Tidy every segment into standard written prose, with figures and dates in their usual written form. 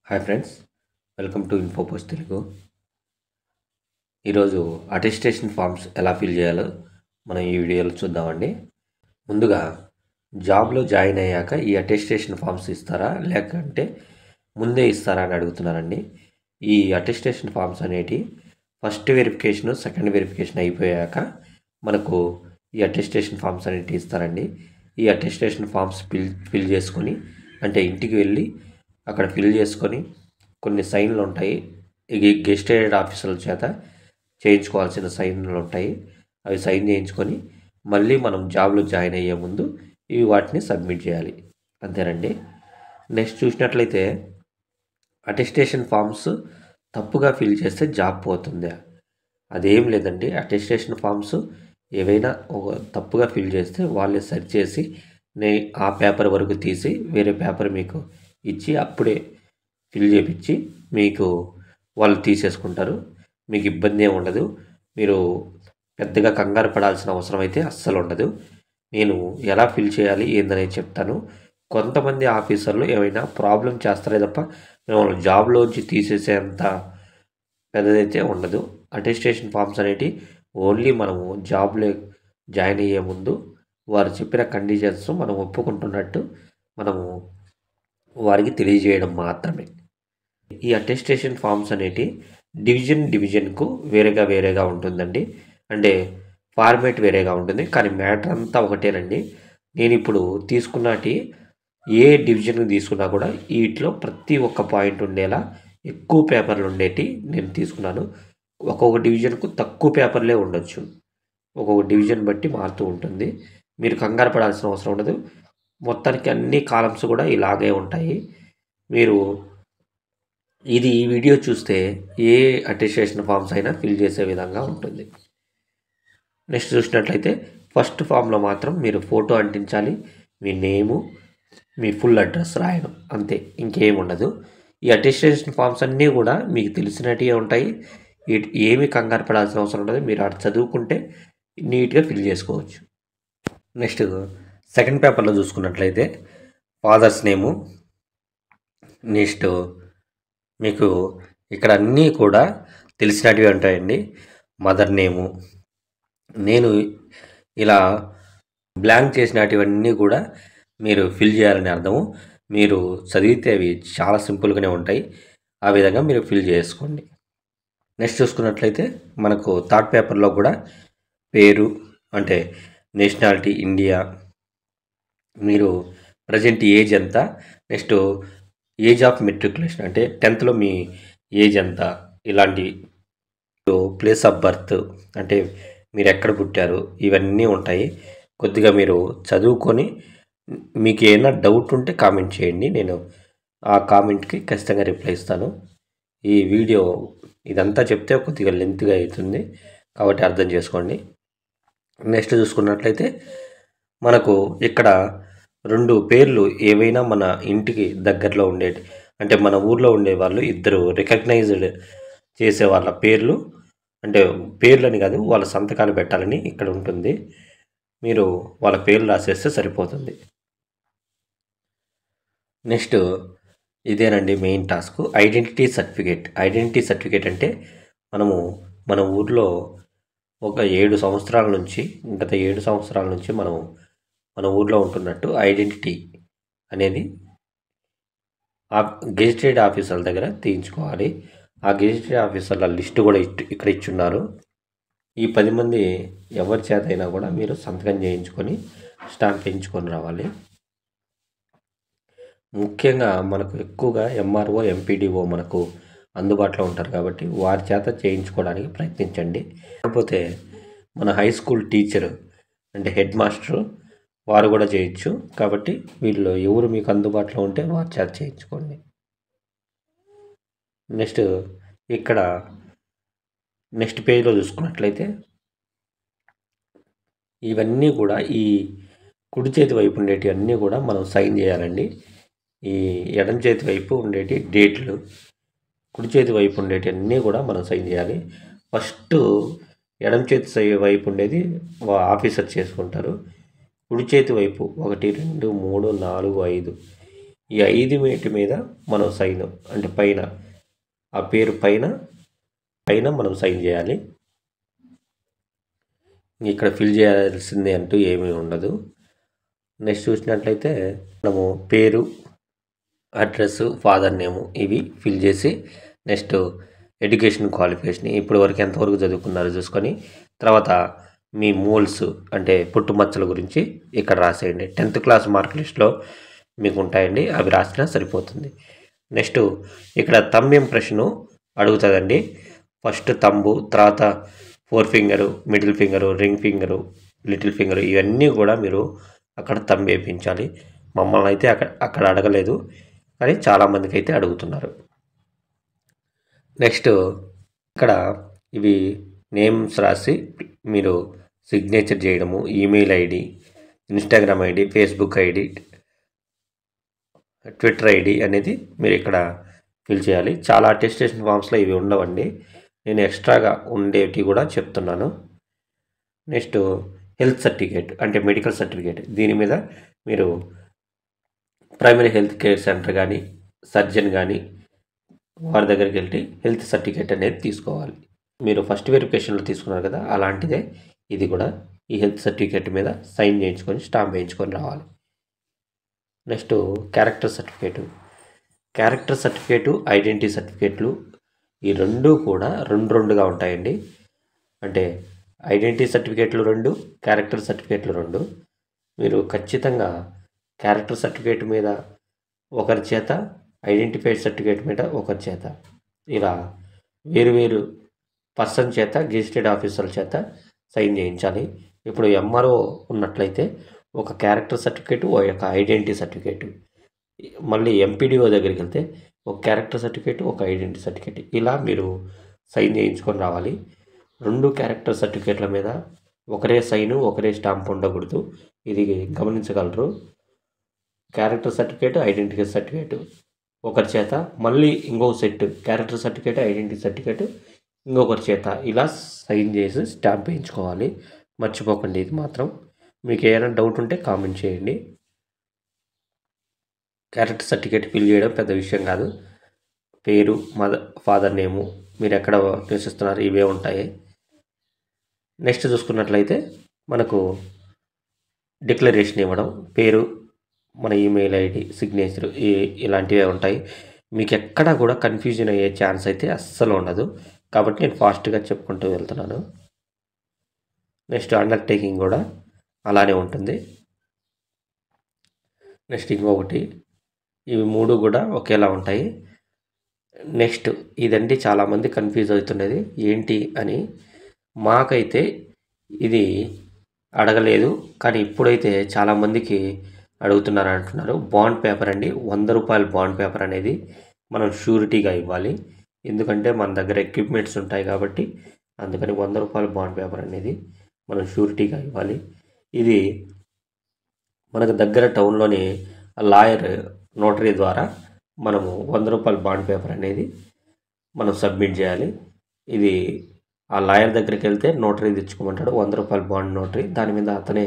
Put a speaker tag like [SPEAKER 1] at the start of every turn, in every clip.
[SPEAKER 1] Hi friends, welcome to Infopost Telugu. ఈరోజు attestation forms ఎలా fill చేయాలో మనం ఈ వీడియోలో చూద్దామండి. ముందుగా జాబ్లో జాయిన్ అయ్యాక ఈ అటెస్టేషన్ ఫామ్స్ ఇస్తారా లేకంటే ముందే ఇస్తారా అని అడుగుతున్నారండి. ఈ అటెస్టేషన్ ఫామ్స్ అనేటివి ఫస్ట్ వెరిఫికేషన్ సెకండ్ వెరిఫికేషన్ అయిపోయాక మనకు ఈ అటెస్టేషన్ ఫామ్స్ అనేటివి ఇస్తారండి. ఈ అటెస్టేషన్ ఫామ్స్ ఫిల్ చేసుకొని అంటే ఇంటికి వెళ్ళి అక్కడ ఫిల్ చేసుకొని కొన్ని సైన్లు ఉంటాయి, ఇది గెస్టెడ్ ఆఫీసర్ల చేత చేయించుకోవాల్సిన సైన్లు ఉంటాయి. అవి సైన్ చేయించుకొని మళ్ళీ మనం జాబ్లో జాయిన్ అయ్యే ముందు ఇవి వాటిని సబ్మిట్ చేయాలి, అంతేనండి. నెక్స్ట్ చూసినట్లయితే అటెస్టేషన్ ఫామ్స్ తప్పుగా ఫిల్ చేస్తే జాబ్ పోతుందా? అదేం లేదండి. అటెస్టేషన్ ఫామ్స్ ఏవైనా ఒక తప్పుగా ఫిల్ చేస్తే వాళ్ళే సరి చేసి ఆ పేపర్ వరకు తీసి వేరే పేపర్ మీకు ఇచ్చి అప్పుడే ఫిల్ చేపించి మీకు వాళ్ళు తీసేసుకుంటారు. మీకు ఇబ్బంది ఏమి ఉండదు. మీరు పెద్దగా కంగారు పడాల్సిన అవసరం అయితే అస్సలు ఉండదు. నేను ఎలా ఫిల్ చేయాలి ఏందనేది చెప్తాను. కొంతమంది ఆఫీసర్లు ఏమైనా ప్రాబ్లం చేస్తారే తప్ప మిమ్మల్ని జాబ్లోంచి తీసేసేంత పెద్దదైతే ఉండదు. అటెస్టేషన్ ఫామ్స్ అనేటివి ఓన్లీ మనము జాబ్లో జాయిన్ అయ్యే ముందు వారు చెప్పిన కండిషన్స్ మనం ఒప్పుకుంటున్నట్టు మనము వారికి తెలియజేయడం మాత్రమే. ఈ అటెస్టేషన్ ఫామ్స్ అనేటి డివిజన్కు వేరేగా ఉంటుందండి. అంటే ఫార్మేట్ వేరేగా ఉంటుంది, కానీ మ్యాటర్ అంతా ఒకటేనండి. నేను ఇప్పుడు తీసుకున్నటి ఏ డివిజన్కి తీసుకున్నా కూడా వీటిలో ప్రతి ఒక్క పాయింట్ ఉండేలా ఎక్కువ పేపర్లు ఉండేటి నేను తీసుకున్నాను. ఒక్కొక్క డివిజన్కు తక్కువ పేపర్లే ఉండొచ్చు, ఒక్కొక్క డివిజన్ బట్టి మారుతూ ఉంటుంది. మీరు కంగారు పడాల్సిన అవసరం ఉండదు. మొత్తానికి అన్ని కాలమ్స్ కూడా ఇలాగే ఉంటాయి. మీరు ఈ వీడియో చూస్తే ఏ అటెస్టేషన్ ఫామ్స్ అయినా ఫిల్ చేసే విధంగా ఉంటుంది. నెక్స్ట్ చూసినట్లయితే ఫస్ట్ ఫామ్లో మాత్రం మీరు ఫోటో అంటించాలి, మీ నేము, మీ ఫుల్ అడ్రస్ రాయడం, అంతే, ఇంకేం ఉండదు. ఈ అటెస్టేషన్ ఫామ్స్ అన్నీ కూడా మీకు తెలిసినట్టుగా ఉంటాయి. ఏమీ కంగారు పడాల్సిన అవసరం ఉండదు. మీరు అటు చదువుకుంటే నీట్గా ఫిల్ చేసుకోవచ్చు. నెక్స్ట్ సెకండ్ పేపర్లో చూసుకున్నట్లయితే ఫాదర్స్ నేము, నెక్స్ట్ మీకు ఇక్కడ అన్నీ కూడా తెలిసినటివి ఉంటాయండి. మదర్ నేము, నేను ఇలా బ్లాంక్ చేసినటివన్నీ కూడా మీరు ఫిల్ చేయాలని అర్థము. మీరు చదివితే అవి చాలా సింపుల్గానే ఉంటాయి. ఆ విధంగా మీరు ఫిల్ చేసుకోండి. నెక్స్ట్ చూసుకున్నట్లయితే మనకు థర్డ్ పేపర్లో కూడా పేరు, అంటే నేషనాలిటీ ఇండియా, మీరు ప్రజెంట్ ఏజ్ ఎంత, నెక్స్ట్ ఏజ్ ఆఫ్ మెట్రికులేషన్ అంటే 10th మీ ఏజ్ ఎంత, ఇలాంటి ప్లేస్ ఆఫ్ బర్త్ అంటే మీరు ఎక్కడ పుట్టారు, ఇవన్నీ ఉంటాయి. కొద్దిగా మీరు చదువుకొని మీకు ఏమైనా డౌట్ ఉంటే కామెంట్ చేయండి, నేను ఆ కామెంట్కి ఖచ్చితంగా రిప్లై ఇస్తాను. ఈ వీడియో ఇదంతా చెప్తే కొద్దిగా లెంత్గా అవుతుంది కాబట్టి అర్థం చేసుకోండి. నెక్స్ట్ చూసుకున్నట్లయితే మనకు ఇక్కడ 2 పేర్లు ఏవైనా మన ఇంటికి దగ్గరలో ఉండేటి, అంటే మన ఊర్లో ఉండేవాళ్ళు ఇద్దరు రికగ్నైజ్డ్ చేసే వాళ్ళ పేర్లు, అంటే పేర్లని కాదు వాళ్ళ సంతకాలు పెట్టాలని ఇక్కడ ఉంటుంది. మీరు వాళ్ళ పేర్లు రాసేస్తే సరిపోతుంది. నెక్స్ట్ ఇదేనండి మెయిన్ టాస్క్, ఐడెంటిటీ సర్టిఫికేట్ అంటే మనము మన ఊర్లో ఒక 7 సంవత్సరాల నుంచి గత 7 సంవత్సరాల నుంచి మనం మన ఊర్లో ఉంటున్నట్టు ఐడెంటిటీ అనేది గెజిటెడ్ ఆఫీసర్ల దగ్గర తీయించుకోవాలి. ఆ గెజిటెడ్ ఆఫీసర్ల లిస్టు కూడా ఇక్కడ ఇచ్చున్నారు. ఈ 10 మంది ఎవరి చేత అయినా కూడా మీరు సంతకం చేయించుకొని స్టాంప్ వేయించుకొని రావాలి. ముఖ్యంగా మనకు ఎక్కువగా ఎంఆర్ఓ ఎంపీడీఓ మనకు అందుబాటులో ఉంటారు కాబట్టి వారి చేత చేయించుకోవడానికి ప్రయత్నించండి. కాకపోతే మన హై స్కూల్ టీచర్ అంటే హెడ్ మాస్టర్ వారు కూడా చేయొచ్చు. కాబట్టి వీళ్ళు ఎవరు మీకు అందుబాటులో ఉంటే వారి చేత చేయించుకోండి. నెక్స్ట్ ఇక్కడ నెక్స్ట్ పేజ్లో చూసుకున్నట్లయితే ఇవన్నీ కూడా ఈ కుడి చేతి వైపు ఉండేటి అన్నీ కూడా మనం సైన్ చేయాలండి. ఈ ఎడమ చేతి వైపు ఉండేటి డేట్లు, కుడి చేతి వైపు ఉండేటి అన్నీ కూడా మనం సైన్ చేయాలి. ఫస్ట్ ఎడమ చేతి వైపు ఉండేది ఆఫీసర్ చేసుకుంటారు. కుడి చేతి వైపు 1 2 3 4 5 ఈ 5 వీటి మీద మనం సైన్ అంటే పైన ఆ పేరు పైన మనం సైన్ చేయాలి. ఇక్కడ ఫిల్ చేయాల్సిందే అంటూ ఏమీ ఉండదు. నెక్స్ట్ చూసినట్లయితే మనము పేరు, అడ్రస్, ఫాదర్ నేము ఇవి ఫిల్ చేసి నెక్స్ట్ ఎడ్యుకేషన్ క్వాలిఫికేషన్ ఇప్పటి వరకు ఎంతవరకు చదువుకున్నారో చూసుకొని తర్వాత మీ మోల్స్ అంటే పుట్టుమచ్చల గురించి ఇక్కడ రాసేయండి. 10th క్లాస్ మార్క్ లిస్ట్లో మీకు ఉంటాయండి, అవి రాసినా సరిపోతుంది. నెక్స్ట్ ఇక్కడ థంబ్ ఇంప్రెషను అడుగుతుందండి. ఫస్ట్ థంబు, తర్వాత 4 finger, middle finger, ring finger, little finger ఇవన్నీ కూడా మీరు అక్కడ థంబ్ వేయించాలి. మమ్మల్ని అయితే అక్కడ అడగలేదు, కానీ చాలామందికి అయితే అడుగుతున్నారు. నెక్స్ట్ ఇక్కడ ఇవి నేమ్స్ రాసి మీరు సిగ్నేచర్ చేయడము, email ID, Instagram ID, Facebook ID, Twitter ID అనేది మీరు ఇక్కడ ఫిల్ చేయాలి. చాలా అటెస్టేషన్ ఫామ్స్లో ఇవి ఉండవండి, నేను ఎక్స్ట్రాగా ఉండేవి కూడా చెప్తున్నాను. నెక్స్ట్ హెల్త్ సర్టిఫికేట్ అంటే మెడికల్ సర్టిఫికేట్, దీని మీద మీరు ప్రైమరీ హెల్త్ కేర్ సెంటర్ కానీ సర్జన్ కానీ వారి దగ్గరికి వెళ్ళి హెల్త్ సర్టిఫికేట్ అనేది తీసుకోవాలి. మీరు ఫస్ట్ వెరిఫికేషన్లో తీసుకున్నారు కదా, అలాంటిదే ఇది కూడా. ఈ హెల్త్ సర్టిఫికేట్ మీద సైన్ చేయించుకొని స్టాంప్ వేయించుకొని రావాలి. నెక్స్ట్ క్యారెక్టర్ సర్టిఫికేటు, ఐడెంటిటీ సర్టిఫికేట్లు ఈ రెండు కూడా రెండుగా ఉంటాయండి. అంటే ఐడెంటిటీ సర్టిఫికేట్లు 2, క్యారెక్టర్ సర్టిఫికేట్లు 2. మీరు ఖచ్చితంగా క్యారెక్టర్ సర్టిఫికేట్ మీద ఒకరి చేత, ఐడెంటిఫైడ్ సర్టిఫికేట్ మీద ఒకరి చేత ఇలా వేరు పర్సన్ చేత, గెజిటెడ్ ఆఫీసర్ల చేత సైన్ చేయించాలి. ఇప్పుడు ఎంఆర్ఓ ఉన్నట్లయితే ఒక క్యారెక్టర్ సర్టిఫికేటు, ఒక ఐడెంటిటీ సర్టిఫికేటు. మళ్ళీ ఎంపీడీఓ దగ్గరికి వెళ్తే ఒక క్యారెక్టర్ సర్టిఫికేటు, ఒక ఐడెంటిటీ సర్టిఫికేట్ ఇలా మీరు సైన్ చేయించుకొని రావాలి. 2 క్యారెక్టర్ సర్టిఫికేట్ల మీద ఒకరే సైను, ఒకరే స్టాంప్ ఉండకూడదు, ఇది గమనించగలరు. క్యారెక్టర్ సర్టిఫికేట్, ఐడెంటిటీ సర్టిఫికేట్ ఒకరి చేత, మళ్ళీ ఇంకొక set character certificate, identity certificate ఇంకొకరి చేత ఇలా సైన్ చేసి స్టాంప్ వేయించుకోవాలి. మర్చిపోకండి ఇది మాత్రం. మీకు ఏమైనా డౌట్ ఉంటే కామెంట్ చేయండి. క్యారెక్టర్ సర్టిఫికేట్ ఫిల్ చేయడం పెద్ద విషయం కాదు. పేరు, ఫాదర్ నేము, మీరు ఎక్కడ నివసిస్తున్నారు ఇవే ఉంటాయి. నెక్స్ట్ చూసుకున్నట్లయితే మనకు డిక్లరేషన్ ఇవ్వడం, పేరు, మన ఈమెయిల్ ఐడి, సిగ్నేచర్ ఇలాంటివే ఉంటాయి. మీకు ఎక్కడా కూడా కన్ఫ్యూజన్ అయ్యే ఛాన్స్ అయితే అస్సలు ఉండదు, కాబట్టి నేను ఫాస్ట్గా చెప్పుకుంటూ వెళ్తున్నాను. నెక్స్ట్ అండర్టేకింగ్ కూడా అలానే ఉంటుంది. నెక్స్ట్ ఇంకొకటి, ఇవి 3 కూడా ఒకేలా ఉంటాయి. నెక్స్ట్ ఇదండి చాలామంది కన్ఫ్యూజ్ అవుతున్నది ఏంటి అని. మాకైతే ఇది అడగలేదు, కానీ ఇప్పుడైతే చాలామందికి అడుగుతున్నారు అంటున్నారు. బాండ్ పేపర్ అండి, 100 రూపాయల బాండ్ పేపర్ అనేది మనం షూరిటీగా ఇవ్వాలి. ఎందుకంటే మన దగ్గర ఎక్విప్మెంట్స్ ఉంటాయి కాబట్టి, అందుకని 100 రూపాయల బాండ్ పేపర్ అనేది మనం షూరిటీగా ఇవ్వాలి. ఇది మనకు దగ్గర టౌన్లోని లాయర్ నోటరీ ద్వారా మనము 100 రూపాయల బాండ్ పేపర్ అనేది మనం సబ్మిట్ చేయాలి. ఇది ఆ లాయర్ దగ్గరికి వెళ్తే నోటరీ తెచ్చుకోమంటాడు, 100 రూపాయల బాండ్ నోటరీ, దాని మీద అతనే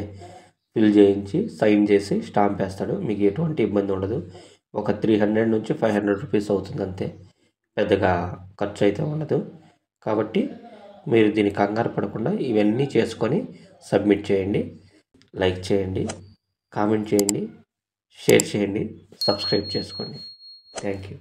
[SPEAKER 1] ఫిల్ చేయించి సైన్ చేసి స్టాంప్ వేస్తాడు. మీకు ఎటువంటి ఇబ్బంది ఉండదు. ఒక 300 నుంచి 500 రూపీస్ అవుతుంది అంతే, పెద్దగా ఖర్చు అయితే ఉండదు. కాబట్టి మీరు దీన్ని కంగారు పడకుండా ఇవన్నీ చేసుకొని సబ్మిట్ చేయండి. లైక్ చేయండి, కామెంట్ చేయండి, షేర్ చేయండి, సబ్స్క్రైబ్ చేసుకోండి. Thank you.